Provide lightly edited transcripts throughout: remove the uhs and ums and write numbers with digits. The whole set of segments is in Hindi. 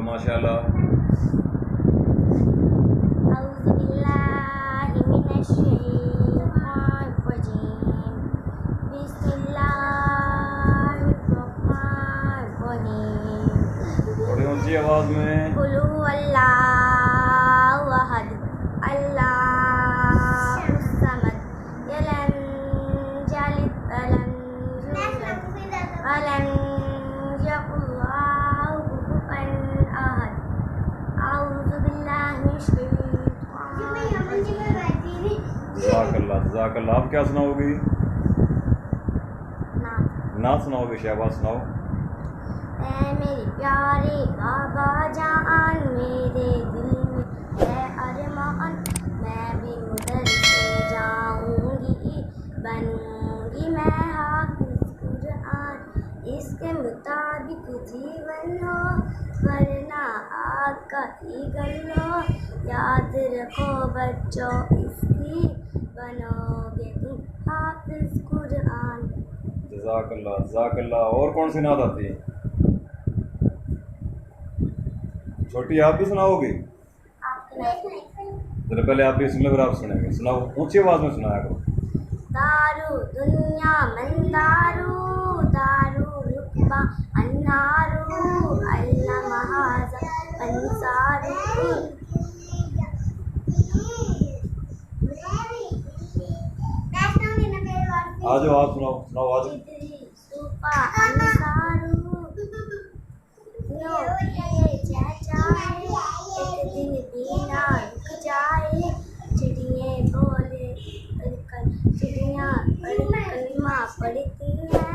बोलो माशाल्लाह। थोड़ी ऊंची आवाज में। कुलू अल्लाहु अहद अल्लाहुस समद यलन यलिद वलन यूलद वलन यकुल लहु कुफुवन अहद। अऊज़ु बिल्लाहि मिनश शैतानिर रजीम। जज़ाकल्लाह। आप क्या सुनाओगी? नात सुनाओगे? शहबाज सुनाओ। मेरे प्यारे बाबा जान, मेरे दिल में है अरमान, मैं भी उधर से जाऊंगी, बनूंगी मैं हाफिज़ कुरान। इसके मुताबिक जीवन हो, वरना आग का ईगल हो। याद रखो बच्चों इसकी, बनोगे तुम हाफिज़ कुरान। जज़ाकल्लाह जज़ाकल्लाह। और कौन सी नात आती है? छोटी आप भी सुनाओगी? जरा पहले आप भी सुन लो फिर आप सुनेंगे। सुनाओ, ऊंची आवाज में सुनाया करो। दारू दुनिया मंदारू, दारू रुकबा अन्नारू, अल्लाह महाज़ा अंसारू। आज आप सुनाओ सुनाओ आज। सुपा अंसारू एक दिन बीना रुक जाए, चिड़िए बोले चिड़िया कलमा पढ़ती है,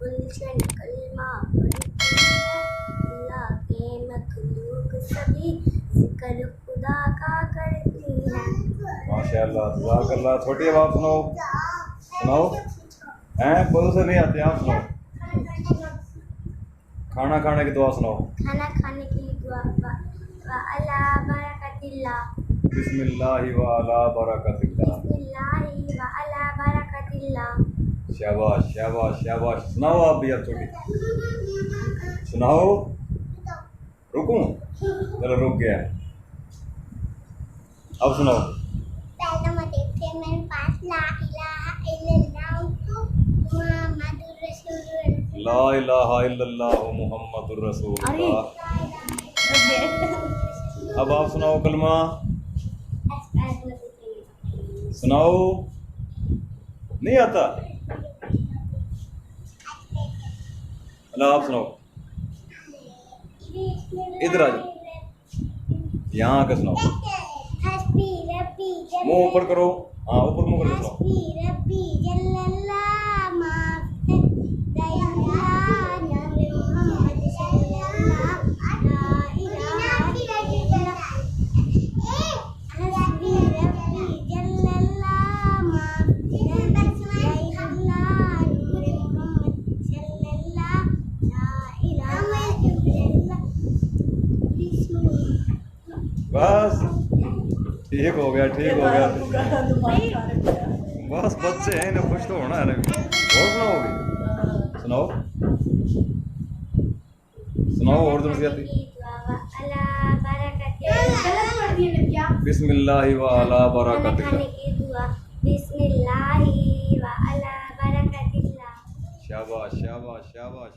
गुलशन कलमा पढ़ती है। अल्लाह के मखलूक सभी जिक्र खुदा का करती है। माशाल्लाह जज़ाकल्लाह। छोटी आवाज सुनाओ सुनाओ। हैं बोलो से नहीं आते, आप सुनाओ। खाना खाने की दुआ सुनाओ। खाना खाने की दुआ व अला बरकतिल्लाह। बिस्मिल्लाहि व अला बरकतिल्लाह। बिस्मिल्लाहि व अला बरकतिल्लाह। शाबाश शाबाश शाबाश। सुनाओ आप भी। अब छोटी सुनाओ। रुकूं? चलो रुक गया। अब सुनाओ। ला इलाहा इल्लल्लाह मुहम्मदुर रसूलुल्लाह। अब आप सुनाओ कलमा। सुनाओ। नहीं आता? अल्लाह आप सुनाओ। इधर आ जाओ, यहाँ आकर सुनाओ। मुंह ऊपर करो। हाँ ऊपर मुंह करके सुनाओ। बस ठीक हो गया ठीक हो गया। बस बच्चे हैं इन्हें खुश तो होना है ना। और सुनाओगी? सुनाओ सुनाओ। और दूसरी आती। बिस्मिल्लाहि व अला बरकतिल्लाह। बिस्मिल्लाहि व अला बरकतिल्लाह। शाबाश शाबाश शाबाश।